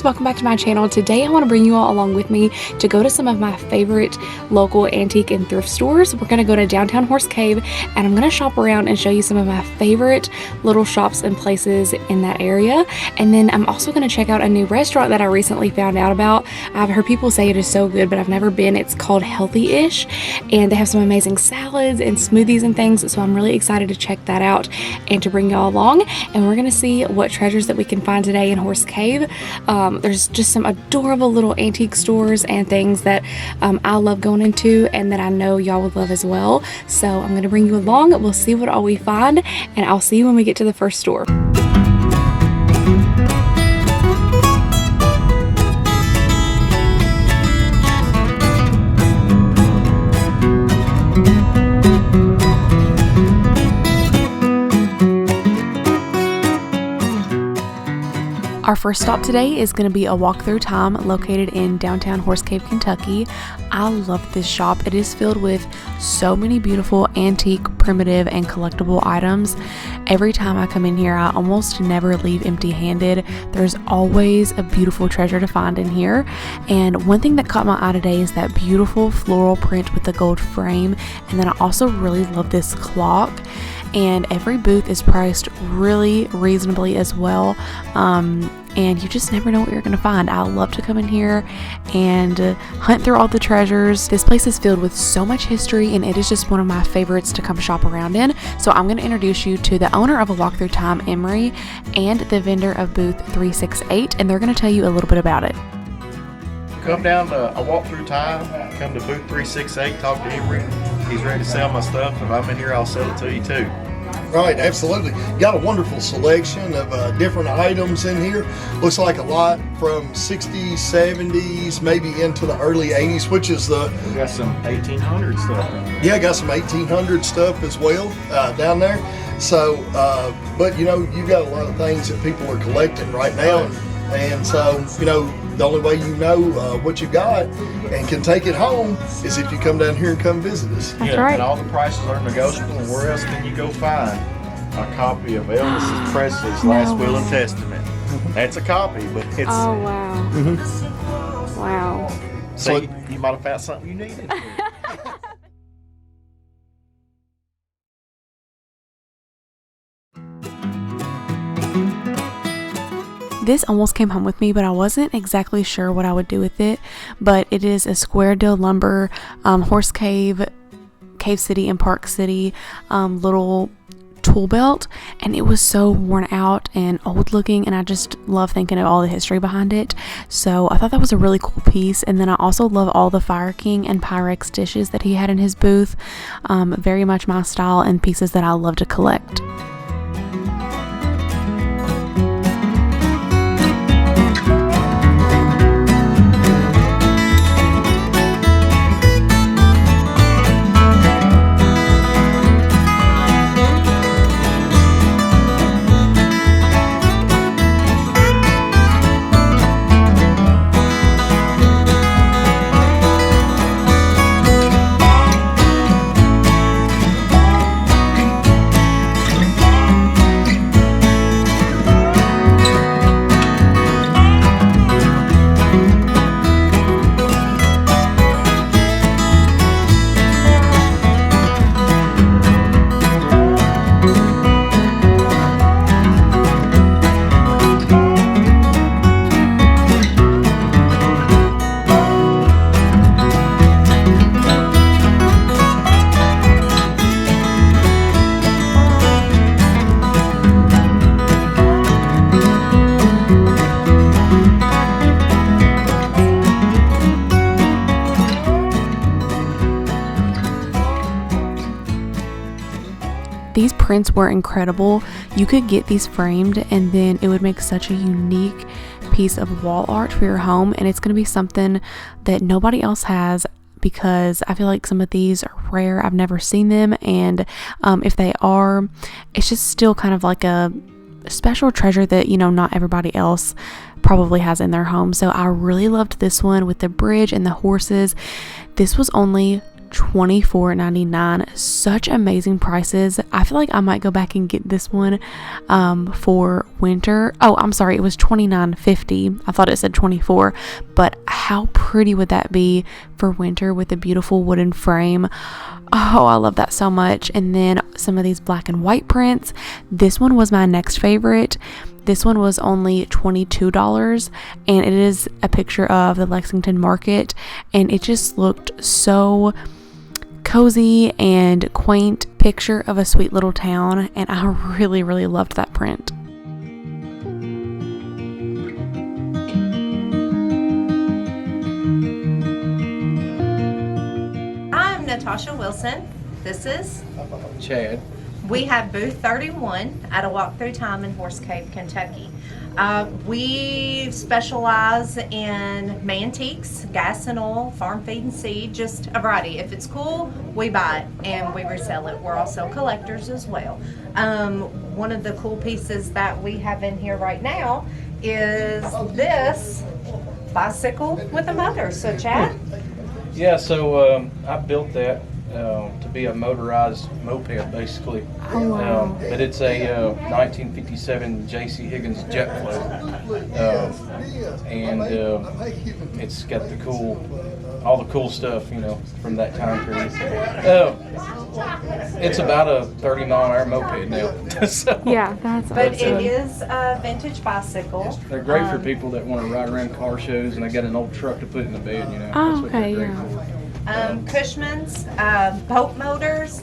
welcome back to my channel. Today I want to bring you all along with me to go to some of my favorite local antique and thrift stores. We're going to go to downtown Horse Cave and I'm going to shop around and show you some of my favorite little shops and places in that area. And then I'm also going to check out a new restaurant that I recently found out about. I've heard people say it is so good, but I've never been. It's called HEALTHYISH and they have some amazing salads and smoothies and things, so I'm really excited to check that out and to bring y'all along. And we're going to see what treasures that we can find today in Horse Cave. There's just some adorable little antique stores and things that I love going into and that I know y'all would love as well. So I'm going to bring you along. We'll see what all we find and I'll see you when we get to the first store. Our first stop today is going to be a walk-through time located in downtown Horse Cave, Kentucky. I love this shop. It is filled with so many beautiful antique, primitive, and collectible items. Every time I come in here, I almost never leave empty-handed. There's always a beautiful treasure to find in here. And one thing that caught my eye today is that beautiful floral print with the gold frame. And then I also really love this clock. And every booth is priced really reasonably as well, and you just never know what you're gonna find. I love to come in here and hunt through all the treasures. This place is filled with so much history and it is just one of my favorites to come shop around in. So I'm gonna introduce you to the owner of A Walkthrough Time, Emery, and the vendor of booth 368, and they're gonna tell you a little bit about it. Come down to A Walkthrough Time, come to booth 368, talk to Emery. He's ready to sell my stuff. If I'm in here, I'll sell it to you too. Right, absolutely. Got a wonderful selection of different items in here. Looks like a lot from 60s, 70s, maybe into the early 80s, which is the... We got some 1800 stuff in there. Yeah, got some 1800 stuff as well down there. So, but you know, you got a lot of things that people are collecting right now. And so, you know, the only way you know what you got and can take it home is if you come down here and come visit us. That's right. And all the prices are negotiable. And where else can you go find a copy of Elvis Presley's Last Will and Testament? That's a copy, but it's... Oh, wow. Wow. See, you might have found something you needed. This almost came home with me, but I wasn't exactly sure what I would do with it. But it is a square deal lumber, Horse Cave, Cave City, and Park City little tool belt, and it was so worn out and old looking, and I just love thinking of all the history behind it. So I thought that was a really cool piece. And then I also love all the Fire King and Pyrex dishes that he had in his booth. Very much my style and pieces that I love to collect. These prints were incredible. You could get these framed and then it would make such a unique piece of wall art for your home, and it's going to be something that nobody else has because I feel like some of these are rare. I've never seen them, and if they are, it's just still kind of like a special treasure that, you know, not everybody else probably has in their home. So I really loved this one with the bridge and the horses. This was only $24.99. Such amazing prices. I feel like I might go back and get this one for winter. Oh, I'm sorry, it was $29.50. I thought it said 24, but how pretty would that be for winter with a beautiful wooden frame? Oh, I love that so much. And then some of these black and white prints. This one was my next favorite. This one was only $22, and it is a picture of the Lexington Market, and it just looked so cozy and quaint picture of a sweet little town, and I really, really loved that print. I'm Natasha Wilson. This is Chad. We have booth 31 at a walk through time in Horse Cave, Kentucky. We specialize in mantiques, gas and oil, farm feed and seed, just a variety. If it's cool, we buy it and we resell it. We're also collectors as well. One of the cool pieces that we have in here right now is this bicycle with a motor. So Chad? Yeah, so I built that to be a motorized moped, basically. Oh, wow. But it's a 1957 J.C. Higgins jet float, and it's got all the cool stuff, from that time period. It's about a 30-mile-an-hour moped now. So, Yeah, that's But awesome. it is a vintage bicycle. they're great for people that want to ride around car shows, and they got an old truck to put in the bed. Oh, That's what they're okay, great yeah. for. Cushmans, boat motors,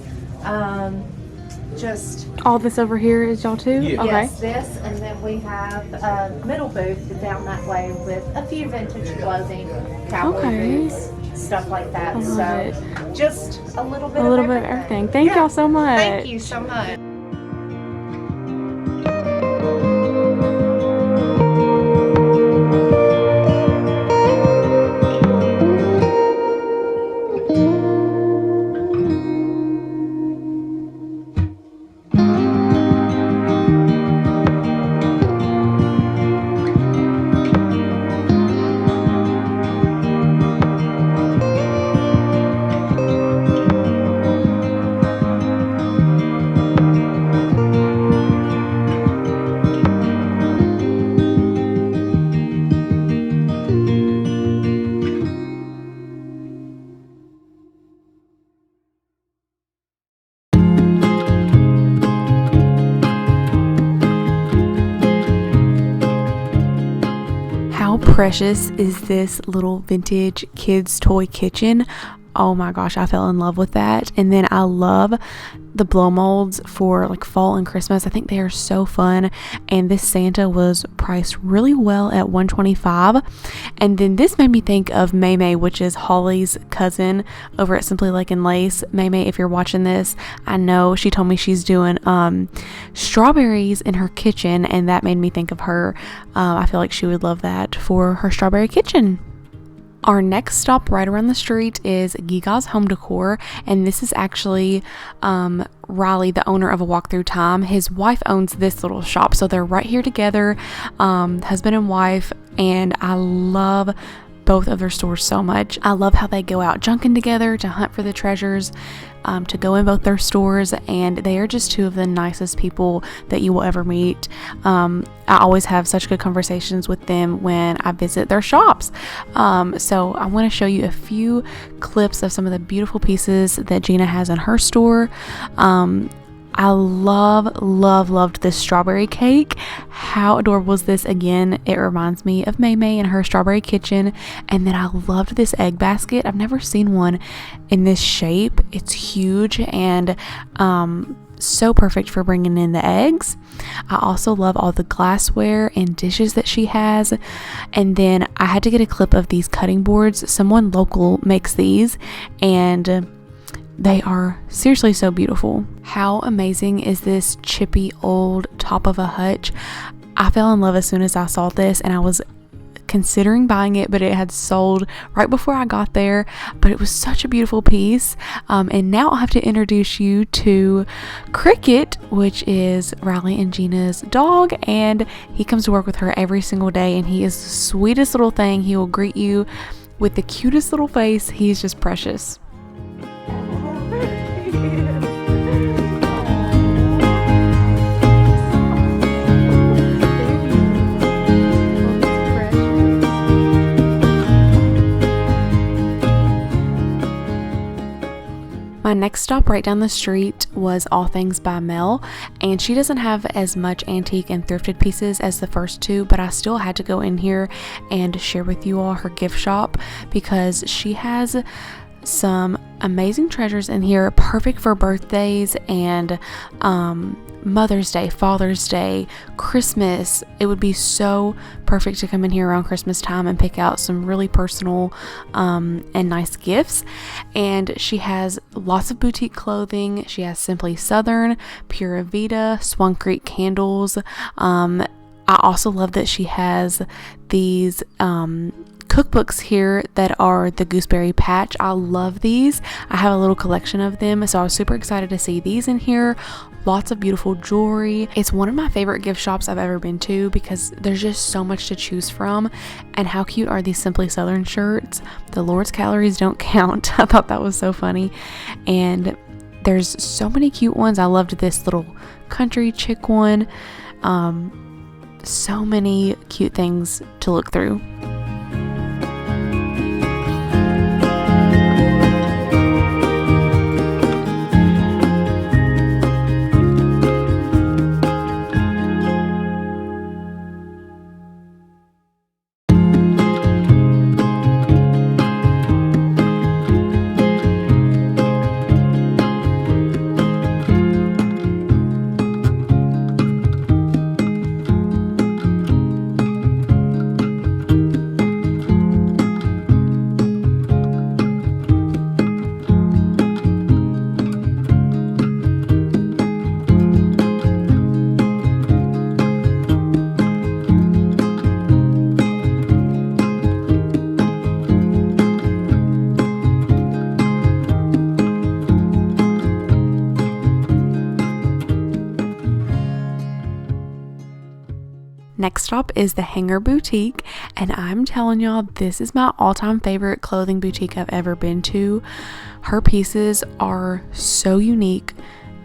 just All this over here is y'all too? Yeah. Okay. yes, this, and then we have a middle booth down that way with a few vintage clothing, cowboy Okay. boots, stuff like that. I love So it. just a little bit A little bit of everything. Thank y'all so much. Thank you so much. How precious is this little vintage kids toy kitchen? Oh my gosh, I fell in love with that. And then I love the blow molds for like fall and Christmas. I think they are so fun. And this Santa was priced really well at $125. And then this made me think of May, which is Holly's cousin over at Simply Lake and Lace. May, if you're watching this, I know she told me she's doing strawberries in her kitchen, and that made me think of her. I feel like she would love that for her strawberry kitchen. Our next stop right around the street is Ginas Home Decor, and this is actually Riley, the owner of A Walk Through Time. His wife owns this little shop, so they're right here together, husband and wife, and I love both of their stores so much. I love how they go out junking together to hunt for the treasures, to go in both their stores, and they are just two of the nicest people that you will ever meet. I always have such good conversations with them when I visit their shops. So I want to show you a few clips of some of the beautiful pieces that Gina has in her store. I loved this strawberry cake. How adorable is this? Again, it reminds me of May and her strawberry kitchen. And then I loved this egg basket. I've never seen one in this shape. It's huge and so perfect for bringing in the eggs. I also love all the glassware and dishes that she has. And then I had to get a clip of these cutting boards. Someone local makes these, and they are seriously so beautiful. How amazing is this chippy old top of a hutch? I fell in love as soon as I saw this, and I was considering buying it, but it had sold right before I got there. But it was such a beautiful piece. And now I'll have to introduce you to Cricket, which is Riley and Gina's dog, and he comes to work with her every single day, and he is the sweetest little thing. He will greet you with the cutest little face. He's just precious. next stop right down the street was All Things by Mel, and she doesn't have as much antique and thrifted pieces as the first two, but I still had to go in here and share with you all her gift shop because she has some amazing treasures in here, perfect for birthdays and Mother's Day, Father's Day, Christmas. It would be so perfect to come in here around Christmas time and pick out some really personal and nice gifts. And she has lots of boutique clothing. She has Simply Southern, Pura Vida, Swan Creek candles. I also love that she has these cookbooks here that are the gooseberry patch. I love these. I have a little collection of them, so I was super excited to see these in here. Lots of beautiful jewelry. It's one of my favorite gift shops I've ever been to because there's just so much to choose from. And how cute are these Simply Southern shirts? The Lord's calories don't count. I thought that was so funny. And there's so many cute ones. I loved this little country chick one. So many cute things to look through. Next stop is the Hanger Boutique, and I'm telling y'all, this is my all-time favorite clothing boutique I've ever been to. Her pieces are so unique,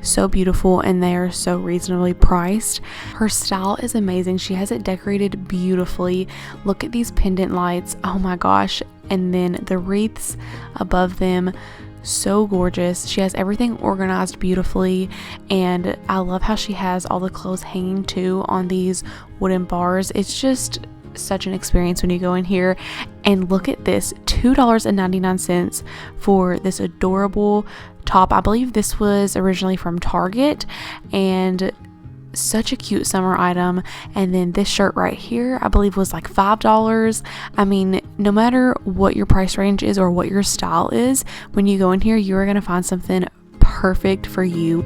so beautiful, and they are so reasonably priced. Her style is amazing. She has it decorated beautifully. Look at these pendant lights. Oh my gosh. And then the wreaths above them, so gorgeous. She has everything organized beautifully, and I love how she has all the clothes hanging too on these wooden bars. It's just such an experience when you go in here. And look at this, $2.99 for this adorable top. I believe this was originally from Target, and such a cute summer item. And then this shirt right here, I believe was like $5. I mean, no matter what your price range is or what your style is, when you go in here, you are going to find something perfect for you.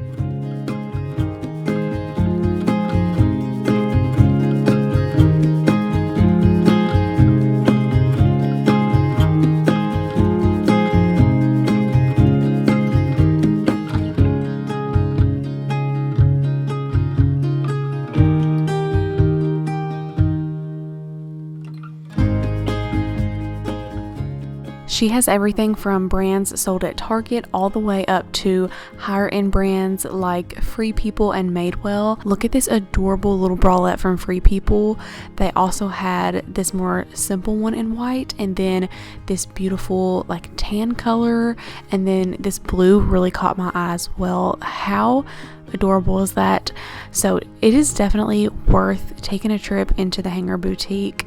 She has everything from brands sold at Target all the way up to higher end brands like Free People and Madewell. Look at this adorable little bralette from Free People. They also had this more simple one in white, and then this beautiful like tan color, and then this blue really caught my eye as well. How adorable is that? So it is definitely worth taking a trip into the Hanger Boutique.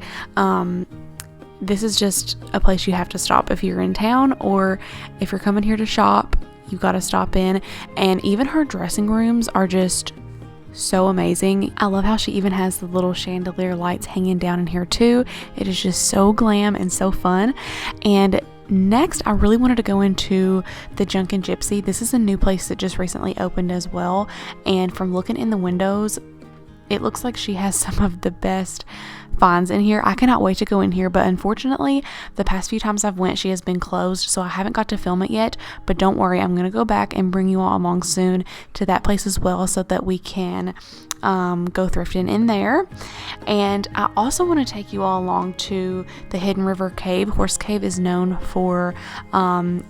This is just a place you have to stop if you're in town, or if you're coming here to shop, you got to stop in. And even her dressing rooms are just so amazing. I love how she even has the little chandelier lights hanging down in here too. It is just so glam and so fun. And next, I really wanted to go into the Junkin' Gypsy. This is a new place that just recently opened as well. And from looking in the windows, it looks like she has some of the best finds in here. I cannot wait to go in here, but unfortunately the past few times I've went, she has been closed, so I haven't got to film it yet. But don't worry, I'm gonna go back and bring you all along soon to that place as well, so that we can go thrifting in there. And I also want to take you all along to the Hidden River Cave. Horse Cave is known for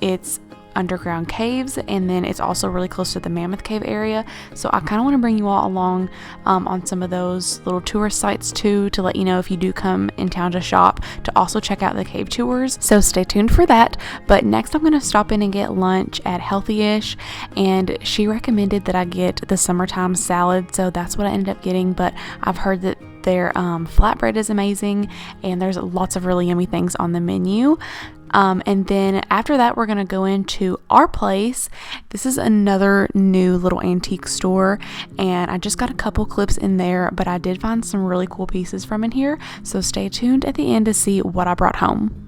its underground caves, and then it's also really close to the Mammoth Cave area. So I kind of want to bring you all along on some of those little tourist sites too, to let you know if you do come in town to shop, to also check out the cave tours. So stay tuned for that. But next I'm going to stop in and get lunch at HEALTHYISH, and she recommended that I get the summertime salad, so that's what I ended up getting. But I've heard that their flatbread is amazing, and there's lots of really yummy things on the menu. And then after that, we're going to go into our place. This is another new little antique store, and I just got a couple clips in there, but I did find some really cool pieces from in here. So stay tuned at the end to see what I brought home.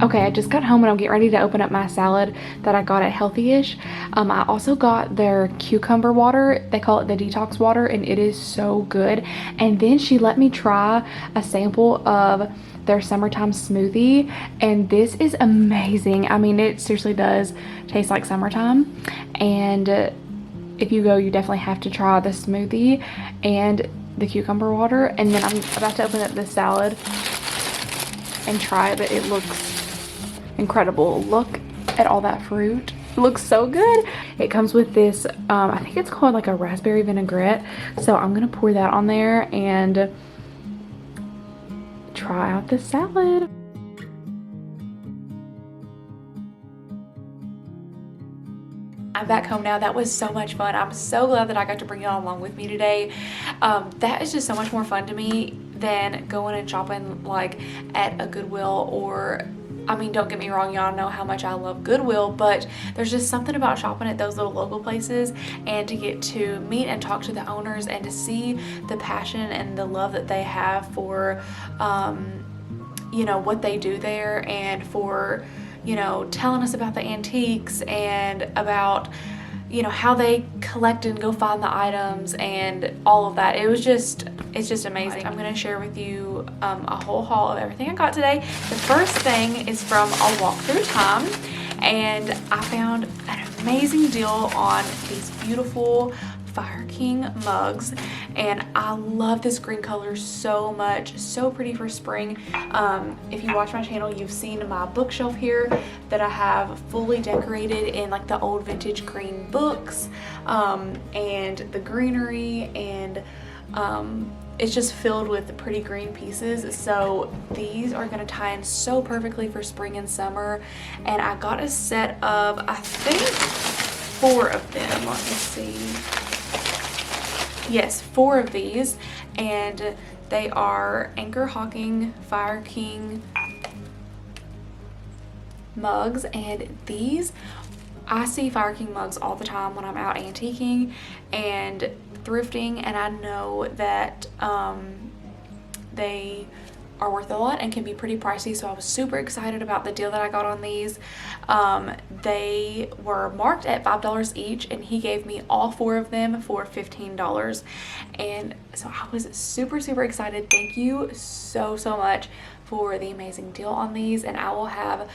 Okay, I just got home and I'm getting ready to open up my salad that I got at HEALTHYISH. I also got their cucumber water. They call it the detox water, and it is so good. And then she let me try a sample of their summertime smoothie, and this is amazing. I mean, it seriously does taste like summertime. And if you go, you definitely have to try the smoothie and the cucumber water. And then I'm about to open up the salad and try it, but it looks incredible. Look at all that fruit. It looks so good. It comes with this I think it's called like a raspberry vinaigrette, so I'm gonna pour that on there and try out this salad. I'm back home now. That was so much fun. I'm so glad that I got to bring y'all along with me today. That is just so much more fun to me than going and shopping like at a Goodwill, or I mean, don't get me wrong, y'all know how much I love Goodwill, but there's just something about shopping at those little local places and to get to meet and talk to the owners and to see the passion and the love that they have for you know, what they do there, and for, you know, telling us about the antiques and about, you know, how they collect and go find the items and all of that. It's just amazing. I'm gonna share with you a whole haul of everything I got today. The first thing is from a walk through time, and I found an amazing deal on these beautiful Fire King mugs, and I love this green color so much. So pretty for spring. If you watch my channel, you've seen my bookshelf here that I have fully decorated in like the old vintage green books, and the greenery, and it's just filled with pretty green pieces. So these are gonna tie in so perfectly for spring and summer. And I got a set of, I think, 4 of them. Let me see. Yes, 4 of these, and they are Anchor Hawking Fire King mugs. And these, I see Fire King mugs all the time when I'm out antiquing and thrifting, and I know that they are worth a lot and can be pretty pricey, so I was super excited about the deal that I got on these. They were marked at $5 each, and he gave me all 4 of them for $15, and so I was super excited. Thank you so much for the amazing deal on these, and I will have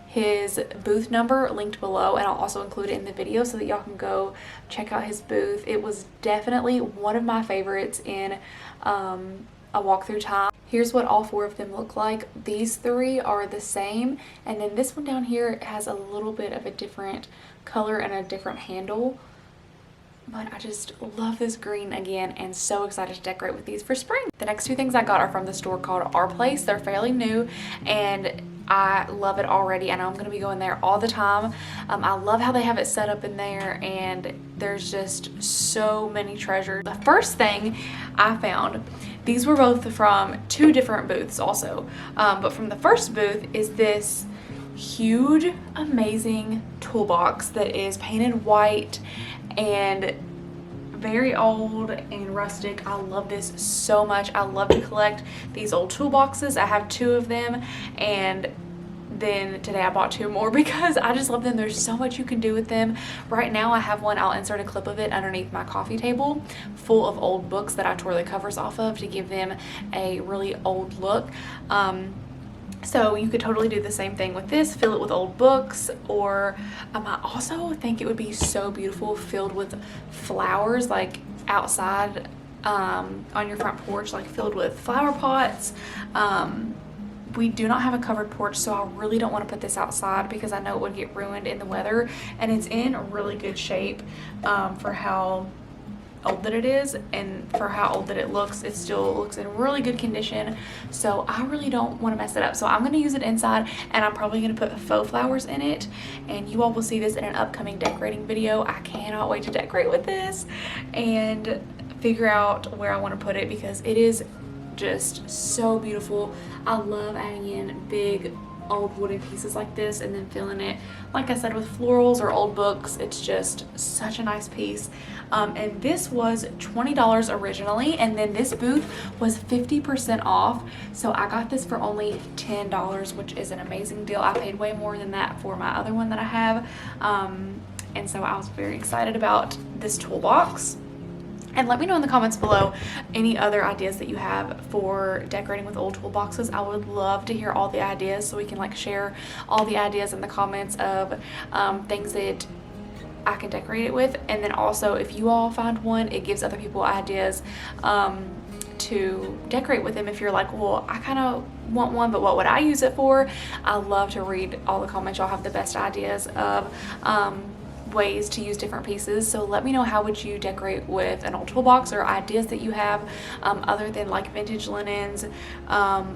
his booth number linked below, and I'll also include it in the video so that y'all can go check out his booth. It was definitely one of my favorites in a walk-through time. Here's what all 4 of them look like. These 3 are the same, and then this one down here has a little bit of a different color and a different handle. But I just love this green again, and so excited to decorate with these for spring. The next 2 things I got are from the store called Our Place. They're fairly new, and I love it already. I know I'm going to be going there all the time. I love how they have it set up in there, and there's just so many treasures. The first thing I found, these were both from 2 different booths also, but from the first booth is this huge, amazing toolbox that is painted white and very old and rustic. I love this so much. I love to collect these old toolboxes. I have 2 of them, and then today I bought 2 more because I just love them. There's so much you can do with them. Right now I have one, I'll insert a clip of it underneath my coffee table, full of old books that I tore the covers off of to give them a really old look. So you could totally do the same thing with this, fill it with old books, or I also think it would be so beautiful filled with flowers, like outside on your front porch, like filled with flower pots. We do not have a covered porch, so I really don't want to put this outside because I know it would get ruined in the weather, and it's in really good shape for how old that it is, and for how old that it looks. It still looks in really good condition, so I really don't want to mess it up. So I'm going to use it inside, and I'm probably going to put faux flowers in it, and you all will see this in an upcoming decorating video. I cannot wait to decorate with this and figure out where I want to put it because it is just so beautiful. I love adding in big old wooden pieces like this and then filling it, like I said, with florals or old books. It's just such a nice piece. And this was $20 originally, and then this booth was 50% off, so I got this for only $10, which is an amazing deal. I paid way more than that for my other one that I have, and so I was very excited about this toolbox. And let me know in the comments below any other ideas that you have for decorating with old toolboxes. I would love to hear all the ideas, so we can like share all the ideas in the comments of things that I can decorate it with. And then also, if you all find one, it gives other people ideas to decorate with them. If you're like, well, I kind of want one, but what would I use it for? I love to read all the comments. Y'all have the best ideas of ways to use different pieces, so let me know how would you decorate with an old toolbox, or ideas that you have other than like vintage linens,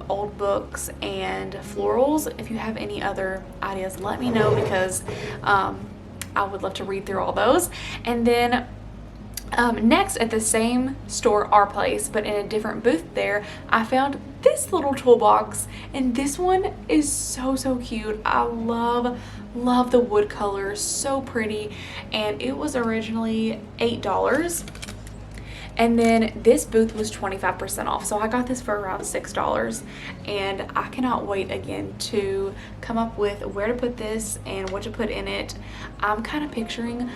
old books, and florals. If you have any other ideas, let me know, because I would love to read through all those. And then next, at the same store, Our Place, but in a different booth there, I found this little toolbox, and this one is so cute. I love the wood colors, so pretty, and it was originally $8, and then this booth was 25% off, so I got this for around $6, and I cannot wait again to come up with where to put this and what to put in it. I'm kind of picturing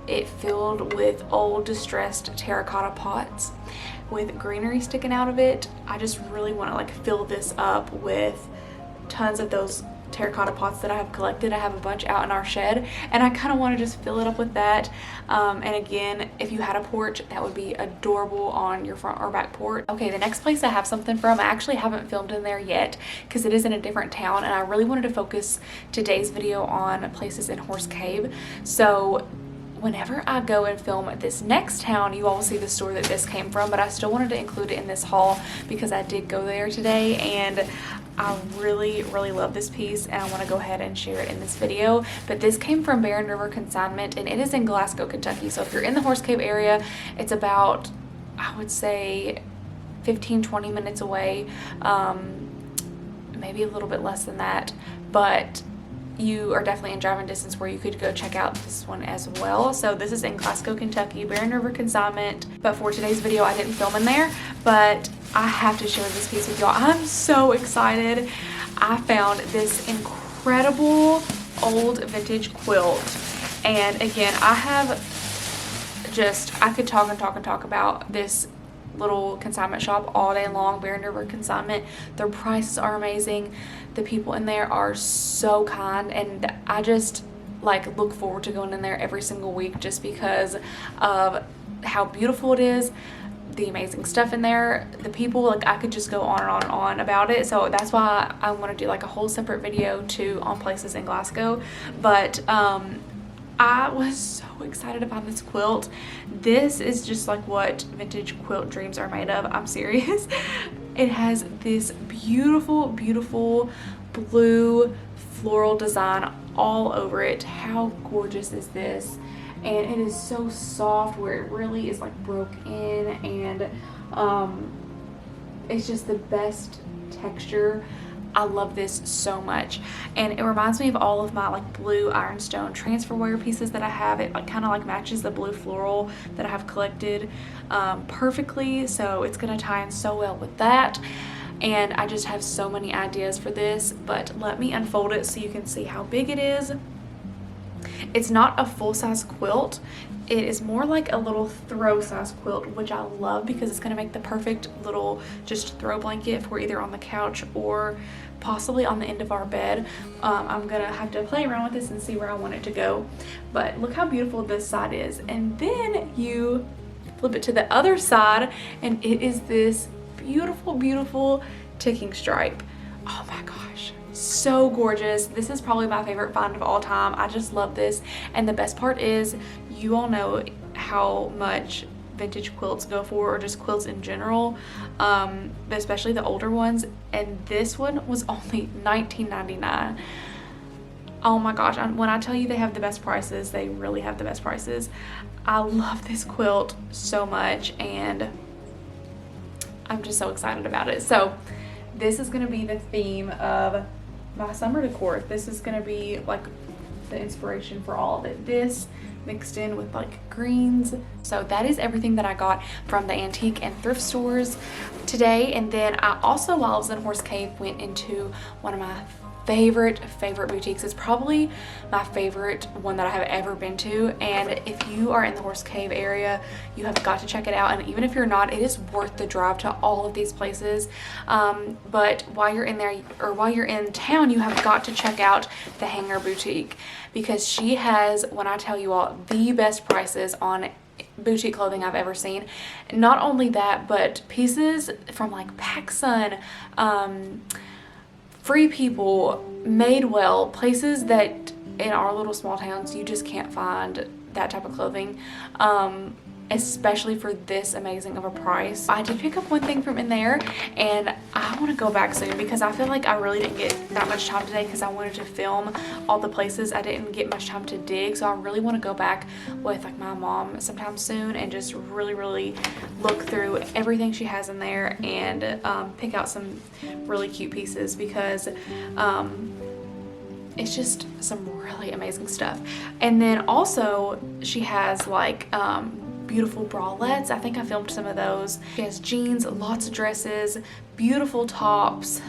it filled with old distressed terracotta pots with greenery sticking out of it. I just really want to like fill this up with tons of those terracotta pots that I have collected. I have a bunch out in our shed, and I kind of want to just fill it up with that. And again, if you had a porch, that would be adorable on your front or back porch. Okay, the next place I have something from, I actually haven't filmed in there yet because it is in a different town, and I really wanted to focus today's video on places in Horse Cave. So whenever I go and film at this next town, you all will see the store that this came from, but I still wanted to include it in this haul because I did go there today, and I really love this piece, and I want to go ahead and share it in this video. But this came from Barren River Consignment, and it is in Glasgow, Kentucky. So if you're in the Horse Cave area, it's about, I would say, 15-20 minutes away, maybe a little bit less than that, but you are definitely in driving distance where you could go check out this one as well. So this is in Glasgow, Kentucky, Barren River Consignment. But for today's video, I didn't film in there, but I have to share this piece with y'all. I'm so excited. I found this incredible old vintage quilt, and again, I could talk about this little consignment shop all day long. Barren River Consignment, their prices are amazing, the people in there are so kind, and I just like look forward to going in there every single week just because of how beautiful it is, the amazing stuff in there, the people. Like, I could just go on and on about it, so that's why I want to do like a whole separate video too on places in Glasgow. But I was so excited about this quilt. This is just like what vintage quilt dreams are made of. I'm serious. It has this beautiful blue floral design all over it. How gorgeous is this? And it is so soft where it really is like broke in, and it's just the best texture. I love this so much, and it reminds me of all of my like blue ironstone transfer wire pieces that I have. It like kind of like matches the blue floral that I have collected perfectly, so it's gonna tie in so well with that. And I just have so many ideas for this, but let me unfold it so you can see how big it is. It's not a full-size quilt. It is more like a little throw size quilt, which I love because it's going to make the perfect little just throw blanket if we're either on the couch or possibly on the end of our bed. I'm going to have to play around with this and see where I want it to go. But look how beautiful this side is. And then you flip it to the other side and it is this beautiful, beautiful ticking stripe. Oh my gosh. So gorgeous. This is probably my favorite find of all time. I just love this. And the best part is, you all know how much vintage quilts go for, or just quilts in general, but especially the older ones. And this one was only $19.99. Oh my gosh, when I tell you they have the best prices, they really have the best prices. I love this quilt so much and I'm just so excited about it. So this is going to be the theme of my summer decor. This is going to be like the inspiration for all of it. This mixed in with like greens. So that is everything that I got from the antique and thrift stores today. And then I also, while I was in Horse Cave, went into one of my favorite boutiques. It's probably my favorite one that I have ever been to, and if you are in the Horse Cave area, you have got to check it out. And even if you're not, it is worth the drive to all of these places. But while you're in there, or while you're in town, you have got to check out the Hanger Boutique, because she has, when I tell you all, the best prices on boutique clothing I've ever seen. Not only that, but pieces from like PacSun, Free People, Madewell, places that in our little small towns you just can't find that type of clothing, especially for this amazing of a price. I did pick up one thing from in there, and I want to go back soon because I feel like I really didn't get that much time today because I wanted to film all the places. I didn't get much time to dig, so I really want to go back with like my mom sometime soon and just really look through everything she has in there and pick out some really cute pieces, because it's just some really amazing stuff. And then also she has like beautiful bralettes. I think I filmed some of those. She has jeans, lots of dresses, beautiful tops,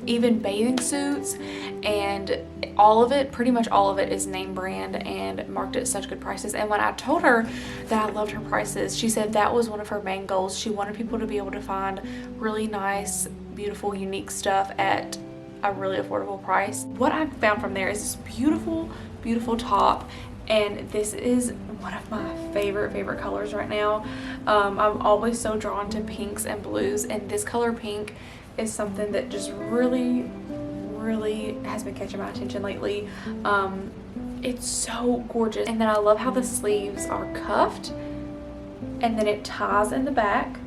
even bathing suits, and all of it, pretty much all of it, is name brand and marked at such good prices. And when I told her that I loved her prices, she said that was one of her main goals. She wanted people to be able to find really nice, beautiful, unique stuff at a really affordable price. What I found from there is this beautiful top, and this is one of my favorite colors right now. I'm always so drawn to pinks and blues, and this color pink is something that just really has been catching my attention lately. It's so gorgeous. And then I love how the sleeves are cuffed and then it ties in the back,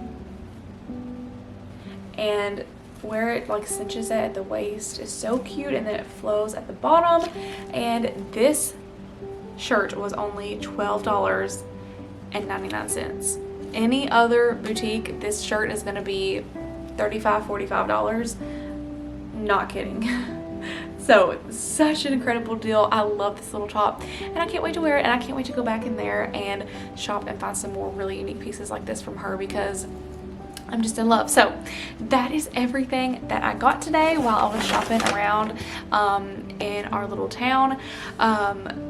and where it like cinches at the waist is so cute, and then it flows at the bottom. And this shirt was only $12.99. Any other boutique, this shirt is going to be $35, $45. Not kidding. So such an incredible deal. I love this little top, and I can't wait to wear it, and I can't wait to go back in there and shop and find some more really unique pieces like this from her, because I'm just in love. So that is everything that I got today while I was shopping around in our little town,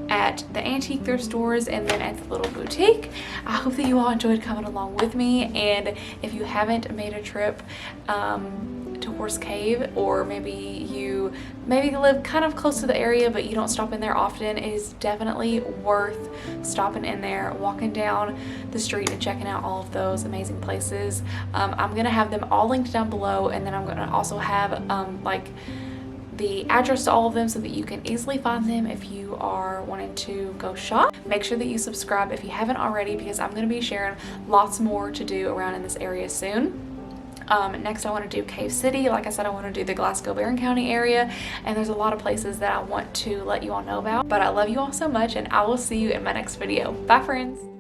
at the antique thrift stores and then at the little boutique. I hope that you all enjoyed coming along with me, and if you haven't made a trip to Horse Cave, or maybe you live kind of close to the area but you don't stop in there often, it is definitely worth stopping in there, walking down the street and checking out all of those amazing places. I'm gonna have them all linked down below, and then I'm gonna also have like the address to all of them so that you can easily find them if you are wanting to go shop. Make sure that you subscribe if you haven't already, because I'm going to be sharing lots more to do around in this area soon. Next I want to do Cave City. Like I said, I want to do the Glasgow-Barron County area, and there's a lot of places that I want to let you all know about. But I love you all so much, and I will see you in my next video. Bye friends.